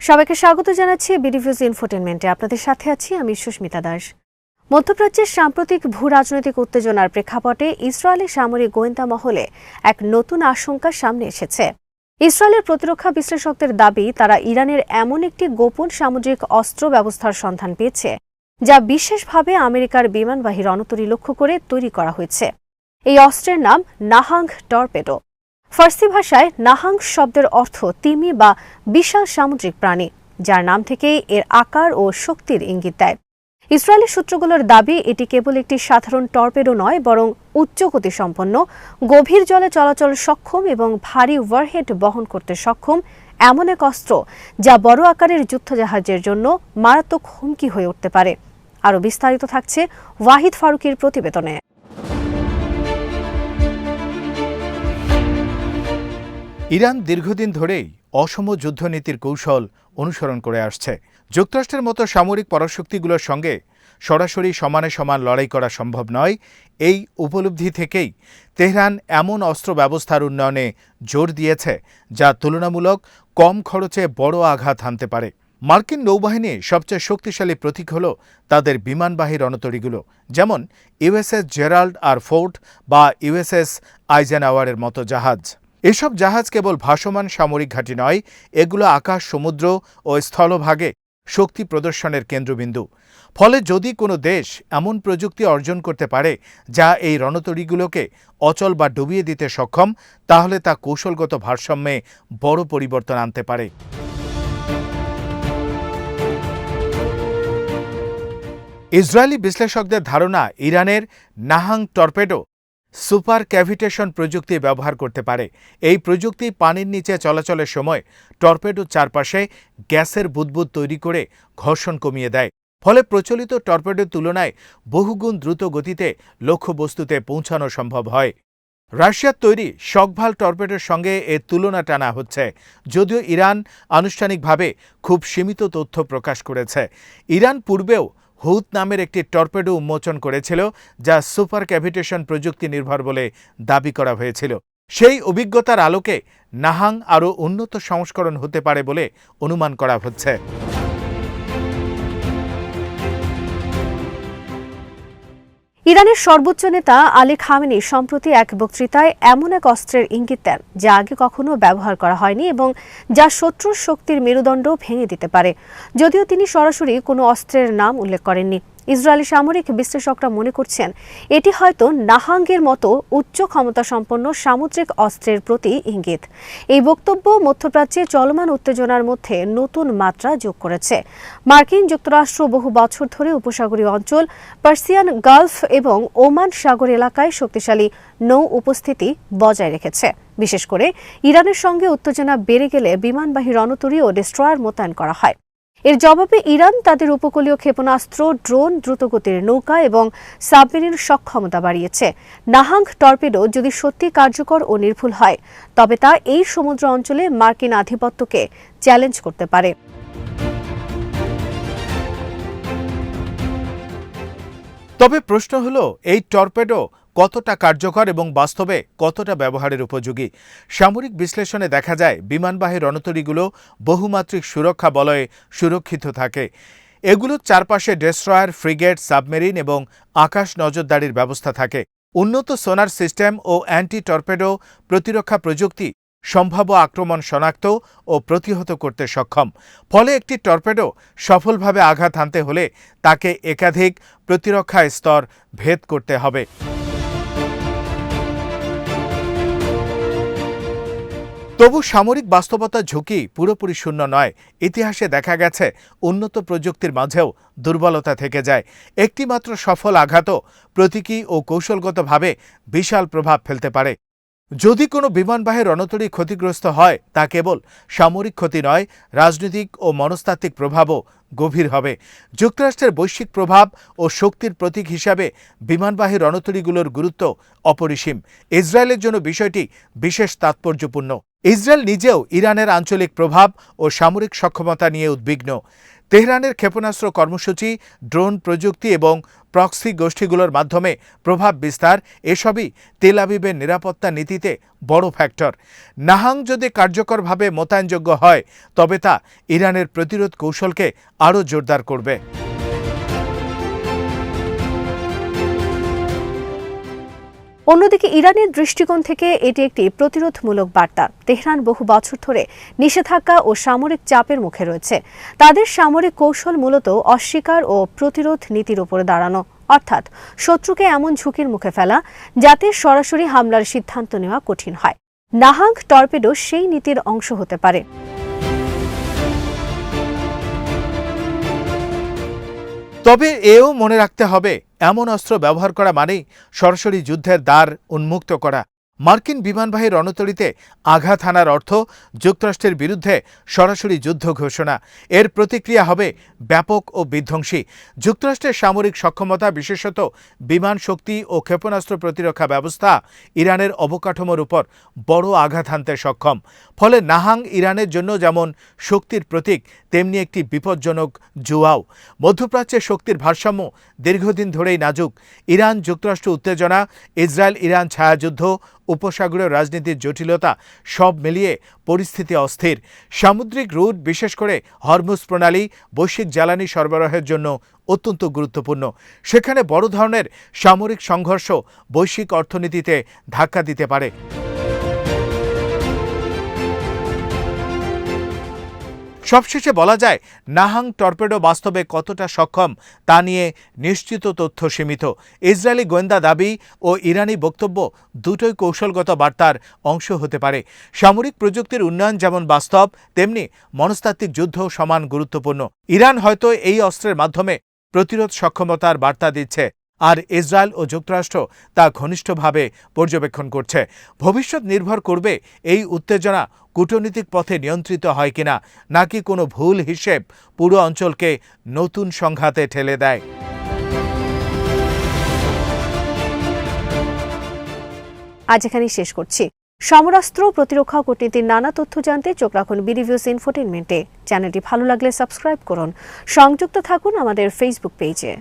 সবাইকে স্বাগত জানাচ্ছি বিডিভিউজ ইনফোটেনমেন্টে। আপনাদের সাথে আছি আমি সুস্মিতা দাস। মধ্যপ্রাচ্যের সাম্প্রতিক ভূ-রাজনৈতিক উত্তেজনার প্রেক্ষাপটে ইসরায়েলি সামরিক গোয়েন্দা মহলে এক নতুন আশঙ্কা সামনে এসেছে। ইসরায়েলের প্রতিরক্ষা বিশ্লেষকদের দাবি, তারা ইরানের এমন একটি গোপন সামুদ্রিক অস্ত্র ব্যবস্থার সন্ধান পেয়েছে যা বিশেষভাবে আমেরিকার বিমানবাহী রণতরী লক্ষ্য করে তৈরি করা হয়েছে। এই অস্ত্রের নাম নাহাঙ্গ টর্পেডো। ফার্সি ভাষায় নাহাঙ্গ শব্দের অর্থ তিমি বা বিশাল সামুদ্রিক প্রাণী, যার নাম থেকেই এর আকার ও শক্তির ইঙ্গিত দেয়। ইসরায়েলি সূত্রগুলোর দাবি, এটি কেবল একটি সাধারণ টর্পেডো নয়, বরং উচ্চ গতিসম্পন্ন, গভীর জলে চলাচল সক্ষম এবং ভারী ওয়ারহেড বহন করতে সক্ষম এমন এক অস্ত্র যা বড় আকারের যুদ্ধজাহাজের জন্য মারাত্মক হুমকি হয়ে উঠতে পারে। আরও বিস্তারিত থাকছে ওয়াহিদ ফারুকীর প্রতিবেদনে। ইরান দীর্ঘদিন ধরেই অসম যুদ্ধনীতির কৌশল অনুসরণ করে আসছে। যুক্তরাষ্ট্রের মতো সামরিক পরাশক্তিগুলোর সঙ্গে সরাসরি সমানে সমান লড়াই করা সম্ভব নয়, এই উপলব্ধি থেকেই তেহরান এমন অস্ত্র ব্যবস্থার উন্নয়নে জোর দিয়েছে যা তুলনামূলক কম খরচে বড় আঘাত হানতে পারে। মার্কিন নৌবাহিনী সবচেয়ে শক্তিশালী প্রতীক হল তাদের বিমানবাহী রণতরীগুলো, যেমন ইউএসএস জেরাল্ড আর ফোর্ড বা ইউএসএস আইজেনহাওয়ারের মতো জাহাজ। এসব জাহাজ কেবল ভাসমান সামরিক ঘাঁটি নয়, এগুলো আকাশ, সমুদ্র ও স্থলভাগে শক্তি প্রদর্শনের কেন্দ্রবিন্দু। ফলে যদি কোনো দেশ এমন প্রযুক্তি অর্জন করতে পারে যা এই রণতরীগুলোকে অচল বা ডুবিয়ে দিতে সক্ষম, তাহলে তা কৌশলগত ভারসাম্যে বড় পরিবর্তন আনতে পারে। ইসরায়েলি বিশ্লেষকদের ধারণা, ইরানের নাহাঙ্গ টর্পেডো সুপার ক্যাভিটেশন প্রযুক্তি ব্যবহার করতে পারে। এই প্রযুক্তি পানির নিচে চলাচলের সময় টর্পেডোর চারপাশে গ্যাসের বুদবুদ তৈরি করে ঘর্ষণ কমিয়ে দেয়। ফলে প্রচলিত টর্পেডোর তুলনায় বহুগুণ দ্রুত গতিতে লক্ষ্যবস্তুতে পৌঁছানো সম্ভব হয়। রাশিয়ার তৈরি শকভাল টর্পেডোর সঙ্গে এর তুলনা টানা হচ্ছে, যদিও ইরান আনুষ্ঠানিকভাবে খুব সীমিত তথ্য প্রকাশ করেছে। ইরান পূর্বেও হুত নামের একটি টর্পেডো উন্মোচন করেছিল, যা সুপার ক্যাভিটেশন প্রযুক্তি নির্ভর বলে দাবি করা হয়েছিল। সেই অভিজ্ঞতার আলোকে নাহাং আরও উন্নত সংস্করণ হতে পারে বলে অনুমান করা হচ্ছে। ইরানের সর্বোচ্চ নেতা আলী খামেনি সম্প্রতি এক বক্তৃতায় এমন এক অস্ত্রের ইঙ্গিত দেন যা আগে কখনো ব্যবহার করা হয়নি এবং যা শত্রুর শক্তির মেরুদণ্ড ভেঙে দিতে পারে। যদিও তিনি সরাসরি কোনো অস্ত্রের নাম উল্লেখ করেননি, ইসরায়েলি সামরিক বিশ্লেষকরা মনে করছেন এটি হয়তো নাহাঙ্গের মতো উচ্চ ক্ষমতাসম্পন্ন সামুদ্রিক অস্ত্রের প্রতি ইঙ্গিত। এই বক্তব্য মধ্যপ্রাচ্যে চলমান উত্তেজনার মধ্যে নতুন মাত্রা যোগ করেছে। মার্কিন যুক্তরাষ্ট্র বহু বছর ধরে উপসাগরীয় অঞ্চল, পার্সিয়ান গালফ এবং ওমান সাগর এলাকায় শক্তিশালী নৌ উপস্থিতি বজায় রেখেছে। বিশেষ করে ইরানের সঙ্গে উত্তেজনা বেড়ে গেলে বিমানবাহী রণতরী ও ডেস্ট্রয়ার মোতায়েন করা হয়। এর জবাবে ইরান তাদের উপকূলীয় ক্ষেপণাস্ত্র, ড্রোন, দ্রুতগতির নৌকা এবং সাবমেরিন সক্ষমতা বাড়িয়েছে। নাহাঙ্গ টর্পেডো যদি সত্যি কার্যকর ও নির্ভুল হয়, তবে তা এই সমুদ্র অঞ্চলে মার্কিন আধিপত্যকে চ্যালেঞ্জ করতে পারে। তবে প্রশ্ন হল, এই টর্পেডো কতটা কার্যকর এবং বাস্তবে কতটা ব্যবহারের উপযোগী? সামরিক বিশ্লেষণে দেখা যায় বিমানবাহী রণতরীগুলো বহুমাত্রিক সুরক্ষা বলয়ে সুরক্ষিত থাকে। এগুলোর চারপাশে ডেস্ট্রয়ার, ফ্রিগেট, সাবমেরিন এবং আকাশ নজরদারির ব্যবস্থা থাকে। উন্নত সোনার সিস্টেম ও অ্যান্টি টর্পেডো প্রতিরক্ষা প্রযুক্তি সম্ভাব্য আক্রমণ শনাক্ত ও প্রতিহত করতে সক্ষম। ফলে একটি টর্পেডো সফলভাবে আঘাত হানতে হলে তাকে একাধিক প্রতিরক্ষা স্তর ভেদ করতে হবে। তবু সামরিক বাস্তবতার ঝুঁকি পুরোপুরি শূন্য নয়। ইতিহাসে দেখা গেছে উন্নত প্রযুক্তির মাঝেও দুর্বলতা থেকে যায়। একটি মাত্র সফল আঘাতও প্রতীকী ও কৌশলগতভাবে বিশাল প্রভাব ফেলতে পারে। যদি কোনো বিমানবাহী রণতরী ক্ষতিগ্রস্ত হয়, তা কেবল সামরিক ক্ষতি নয়, রাজনৈতিক ও মনস্তাত্ত্বিক প্রভাবও গভীর হবে। যুক্তরাষ্ট্রের বৈশ্বিক প্রভাব ও শক্তির প্রতীক হিসাবে বিমানবাহী রণতরীগুলোর গুরুত্ব অপরিসীম। ইসরায়েলের জন্য বিষয়টি বিশেষ তাৎপর্যপূর্ণ। ইসরায়েল নিজেও ইরানের আঞ্চলিক প্রভাব ও সামরিক সক্ষমতা নিয়ে উদ্বিগ্ন। তেহরানের ক্ষেপণাস্ত্র কর্মসূচি, ড্রোন প্রযুক্তি এবং প্রক্সি গোষ্ঠীগুলোর মাধ্যমে প্রভাব বিস্তার এসবই তেল আবিবের নিরাপত্তা নীতিতে বড় ফ্যাক্টর। নাহাং যদি কার্যকরভাবে মোতায়েনযোগ্য হয় তবে তা ইরানের প্রতিরোধ কৌশলকে আরও জোরদার করবে। অন্যদিকে ইরানের দৃষ্টিকোণ থেকে এটি একটি প্রতিরোধমূলক বার্তা। তেহরান বহু বছর ধরে নিষেধাজ্ঞা ও সামরিক চাপের মুখে রয়েছে। তাদের সামরিক কৌশল মূলত অস্বীকার ও প্রতিরোধ নীতির উপরে দাঁড়ানো, অর্থাৎ শত্রুকে এমন ঝুঁকির মুখে ফেলা যাতে সরাসরি হামলার সিদ্ধান্ত নেওয়া কঠিন হয়। নাহাং টর্পেডো সেই নীতির অংশ হতে পারে। তবে এও মনে রাখতে হবে, এমন অস্ত্র ব্যবহার করা মানেই সরাসরি যুদ্ধের দ্বার উন্মুক্ত করা। মার্কিন বিমানবাহী রণতরীতে আঘাত হানার অর্থ যুক্তরাষ্ট্রের বিরুদ্ধে সরাসরি যুদ্ধ ঘোষণা। এর প্রতিক্রিয়া হবে ব্যাপক ও বিধ্বংসী। যুক্তরাষ্ট্রের সামরিক সক্ষমতা, বিশেষত বিমান শক্তি ও ক্ষেপণাস্ত্র প্রতিরক্ষা ব্যবস্থা ইরানের অবকাঠামোর উপর বড় আঘাত হানতে সক্ষম। ফলে নাহাং ইরানের জন্য যেমন শক্তির প্রতীক, তেমনি একটি বিপজ্জনক জুয়াও। মধ্যপ্রাচ্যের শক্তির ভারসাম্য দীর্ঘদিন ধরেই নাজুক। ইরান যুক্তরাষ্ট্র উত্তেজনা, ইসরায়েল ইরান ছায়াযুদ্ধ, উপসাগরীয় রাজনীতির জটিলতা সব মিলিয়ে পরিস্থিতি অস্থির। সামুদ্রিক রুট, বিশেষ করে হরমুজ প্রণালী বৈশ্বিক জ্বালানি সরবরাহের জন্য অত্যন্ত গুরুত্বপূর্ণ। সেখানে বড় ধরনের সামরিক সংঘর্ষ বৈশ্বিক অর্থনীতিতে ধাক্কা দিতে পারে। সবশেষে বলা যায়, নাহাং টর্পেডো বাস্তবে কতটা সক্ষম তা নিয়ে নিশ্চিত তথ্য সীমিত। ইসরায়েলি গোয়েন্দা দাবি ও ইরানি বক্তব্য দুটোই কৌশলগত বার্তার অংশ হতে পারে। সামরিক প্রযুক্তির উন্নয়ন যেমন বাস্তব, তেমনি মনস্তাত্ত্বিক যুদ্ধও সমান গুরুত্বপূর্ণ। ইরান হয়তো এই অস্ত্রের মাধ্যমে প্রতিরোধ সক্ষমতার বার্তা দিচ্ছে, আর ইসরায়েল ও যুক্তরাষ্ট্র তা ঘনিষ্ঠভাবে পর্যবেক্ষণ করছে। ভবিষ্যৎ নির্ভর করবে এই উত্তেজনা কূটনৈতিক পথে নিয়ন্ত্রিত হয় কিনা, নাকি কোনো ভুল হিসেব পুরো অঞ্চলকে নতুন সংঘাতে ঠেলে দেয়। আজ এখানেই শেষ করছি। সমরাস্ত্র, প্রতিরক্ষা ও কূটনীতির নানা তথ্য জানতে চোখ রাখুন বিডিভিউজ ইনফোটেইনমেন্টে। চ্যানেলটি ভালো লাগলে সাবস্ক্রাইব করুন। সংযুক্ত থাকুন আমাদের ফেসবুক পেজে।